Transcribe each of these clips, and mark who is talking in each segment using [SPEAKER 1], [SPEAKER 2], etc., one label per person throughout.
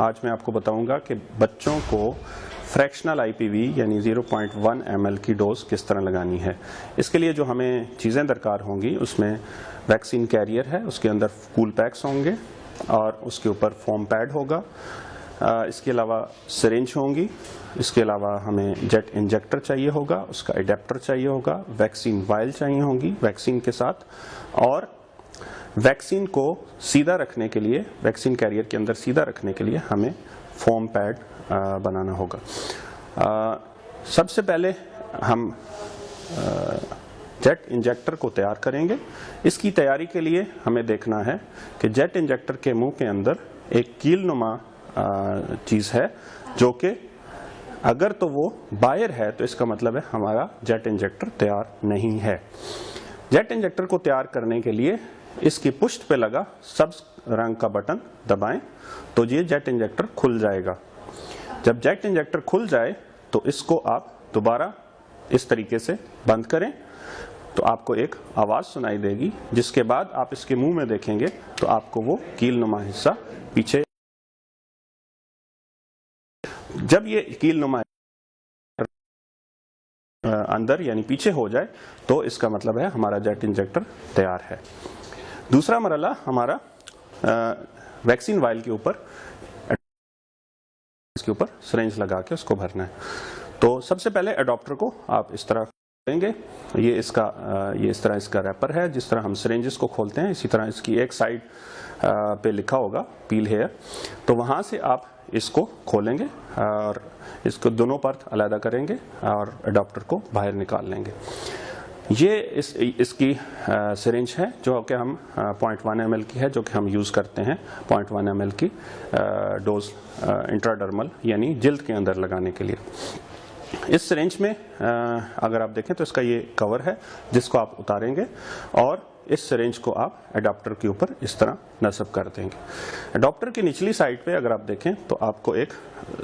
[SPEAKER 1] आज मैं आपको बताऊंगा कि बच्चों को फ्रैक्शनल आईपीवी यानी 0.1 ml की डोज किस तरह लगानी है। इसके लिए जो हमें चीज़ें दरकार होंगी उसमें वैक्सीन कैरियर है, उसके अंदर कूल पैक्स होंगे और उसके ऊपर फोम पैड होगा। इसके अलावा सिरिंज होंगी, इसके अलावा हमें जेट इंजेक्टर चाहिए होगा, उसका एडेप्टर चाहिए होगा, वैक्सीन वायल चाहिए होंगी वैक्सीन के साथ, और वैक्सीन को सीधा रखने के लिए, वैक्सीन कैरियर के अंदर सीधा रखने के लिए हमें फोम पैड बनाना होगा। सबसे पहले हम जेट इंजेक्टर को तैयार करेंगे। इसकी तैयारी के लिए हमें देखना है कि जेट इंजेक्टर के मुंह के अंदर एक कीलनुमा चीज़ है जो कि अगर तो वो बाहर है तो इसका मतलब है हमारा जेट इंजेक्टर तैयार नहीं है। जेट इंजेक्टर को तैयार करने के लिए इसकी पुष्ट पे लगा सब्ज रंग का बटन दबाएं तो ये जेट इंजेक्टर खुल जाएगा। जब जेट इंजेक्टर खुल जाए तो इसको आप दोबारा इस तरीके से बंद करें तो आपको एक आवाज़ सुनाई देगी, जिसके बाद आप इसके मुंह में देखेंगे तो आपको वो कीलनुमा हिस्सा पीछे, जब ये कीलनुमा अंदर यानी पीछे हो जाए तो इसका मतलब है हमारा जेट इंजेक्टर तैयार है। दूसरा मरहला हमारा वैक्सीन वायल के ऊपर, इसके ऊपर सिरिंज लगा के उसको भरना है। तो सबसे पहले एडॉप्टर को आप इस तरह खोलेंगे। ये इस तरह इसका रैपर है। जिस तरह हम सिरिंजेस को खोलते हैं इसी तरह इसकी एक साइड पे लिखा होगा पील हेयर, तो वहां से आप इसको खोलेंगे और इसको दोनों परत अलग करेंगे और एडॉप्टर को बाहर निकाल लेंगे। ये इसकी सिरिंज है जो कि हम 0.1 ml की है, जो कि हम यूज़ करते हैं 0.1 ml की डोज इंट्राडर्मल यानी जिल्द के अंदर लगाने के लिए। इस सिरिंज में अगर आप देखें तो इसका ये कवर है जिसको आप उतारेंगे और इस सिरिंज को आप एडाप्टर के ऊपर इस तरह नस्ब कर देंगे। एडाप्टर की निचली साइड पे अगर आप देखें तो आपको एक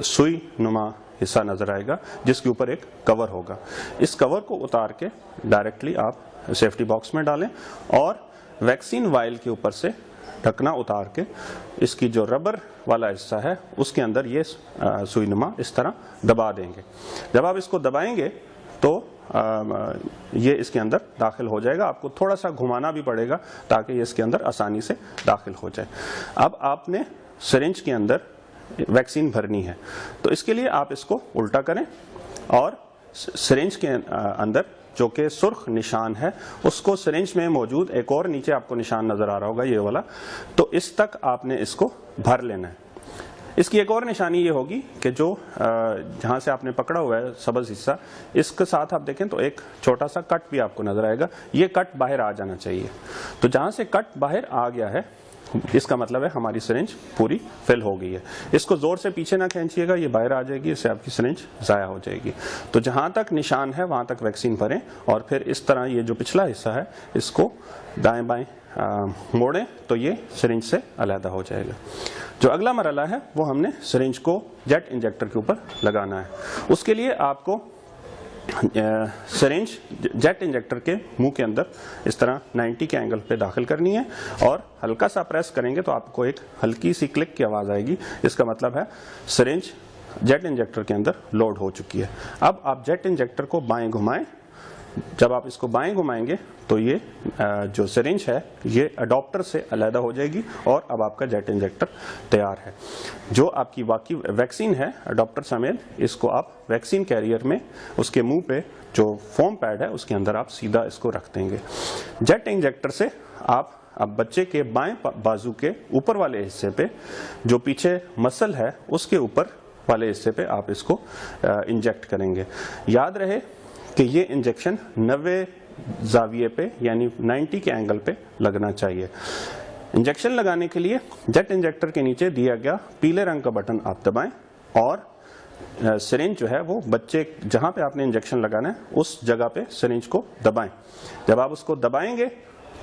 [SPEAKER 1] सुई नुमा हिस्सा नजर आएगा जिसके ऊपर एक कवर होगा। इस कवर को उतार के डायरेक्टली आप सेफ्टी बॉक्स में डालें और वैक्सीन वायल के ऊपर से ढकना उतार के इसकी जो रबर वाला हिस्सा है उसके अंदर ये सुईनुमा इस तरह दबा देंगे। जब आप इसको दबाएंगे तो ये इसके अंदर दाखिल हो जाएगा। आपको थोड़ा सा घुमाना भी पड़ेगा ताकि ये इसके अंदर आसानी से दाखिल हो जाए। अब आपने सिरिंज के अंदर वैक्सीन भरनी है तो इसके लिए आप इसको उल्टा करें और सिरिंज के अंदर जो कि सुर्ख निशान है उसको सिरिंज में मौजूद एक और नीचे आपको निशान नजर आ रहा होगा ये वाला, तो इस तक आपने इसको भर लेना है। इसकी एक और निशानी ये होगी कि जो जहाँ से आपने पकड़ा हुआ है सब्ज हिस्सा, इसके साथ आप देखें तो एक छोटा सा कट भी आपको नजर आएगा। ये कट बाहर आ जाना चाहिए। तो जहाँ से कट बाहर आ गया है इसका मतलब है हमारी सिरिंज पूरी फिल हो गई है। इसको जोर से पीछे ना खींचिएगा, ये बाहर आ जाएगी, इससे आपकी सिरिंज जाया हो जाएगी। तो जहाँ तक निशान है वहाँ तक वैक्सीन भरें और फिर इस तरह ये जो पिछला हिस्सा है इसको दाएं बाएं मोड़ें तो ये सिरिंज से अलहदा हो जाएगा। जो अगला मरहला है वो हमने सिरिंज को जेट इंजेक्टर के ऊपर लगाना है। उसके लिए आपको सिरिंज जेट इंजेक्टर के मुंह के अंदर इस तरह 90 के एंगल पे दाखिल करनी है और हल्का सा प्रेस करेंगे तो आपको एक हल्की सी क्लिक की आवाज़ आएगी। इसका मतलब है सिरिंज जेट इंजेक्टर के अंदर लोड हो चुकी है। अब आप जेट इंजेक्टर को बाएं घुमाएं। जब आप इसको बाएं घुमाएंगे तो ये जो सिरिंज है ये अडॉप्टर से अलहदा हो जाएगी और अब आपका जेट इंजेक्टर तैयार है। जो आपकी बाकी वैक्सीन है अडॉप्टर समेत, इसको आप वैक्सीन कैरियर में उसके मुंह पे जो फोम पैड है उसके अंदर आप सीधा इसको रख देंगे। जेट इंजेक्टर से आप अब बच्चे के बाएं बाजू के ऊपर वाले हिस्से पे जो पीछे मसल है उसके ऊपर वाले हिस्से पे आप इसको इंजेक्ट करेंगे। याद रहे कि ये इंजेक्शन 90 जाविये पे यानी 90 के एंगल पे लगना चाहिए। इंजेक्शन लगाने के लिए जेट इंजेक्टर के नीचे दिया गया पीले रंग का बटन आप दबाएं और सिरिंज जो है वो बच्चे जहां पे आपने इंजेक्शन लगाना है उस जगह पे सिरिंज को दबाएं। जब आप उसको दबाएंगे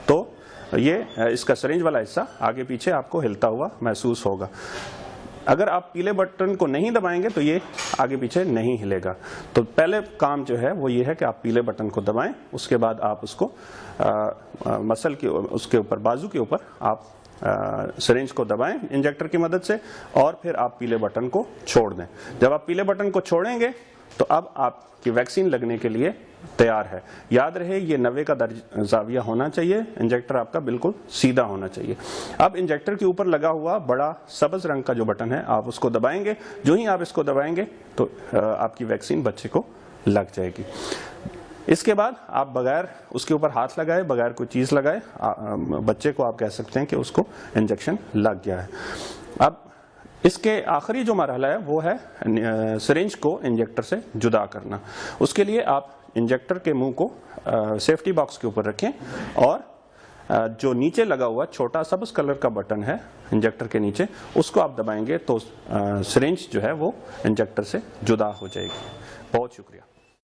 [SPEAKER 1] तो ये इसका सिरिंज वाला हिस्सा आगे पीछे आपको हिलता हुआ महसूस होगा। अगर आप पीले बटन को नहीं दबाएंगे तो ये आगे पीछे नहीं हिलेगा। तो पहले काम जो है वो ये है कि आप पीले बटन को दबाएं, उसके बाद आप उसको मसल के उसके ऊपर बाजू के ऊपर आप सिरिंज को दबाएं इंजेक्टर की मदद से और फिर आप पीले बटन को छोड़ दें। जब आप पीले बटन को छोड़ेंगे तो अब आपकी वैक्सीन लगने के लिए तैयार है। याद रहे ये 90 का जाविया होना चाहिए, इंजेक्टर आपका बिल्कुल सीधा होना चाहिए। अब इंजेक्टर के ऊपर लगा हुआ बड़ा सब्ज रंग का जो बटन है आप उसको दबाएंगे। जो ही आप इसको दबाएंगे तो आपकी वैक्सीन बच्चे को लग जाएगी। इसके बाद आप बगैर उसके ऊपर हाथ लगाए, बगैर कोई चीज़ लगाए बच्चे को आप कह सकते हैं कि उसको इंजेक्शन लग गया है। अब इसके आखिरी जो मरहला है वो है सिरिंज को इंजेक्टर से जुदा करना। उसके लिए आप इंजेक्टर के मुंह को सेफ्टी बॉक्स के ऊपर रखें और जो नीचे लगा हुआ छोटा सब्ज कलर का बटन है इंजेक्टर के नीचे, उसको आप दबाएंगे तो सिरिंज जो है वो इंजेक्टर से जुदा हो जाएगी। बहुत शुक्रिया।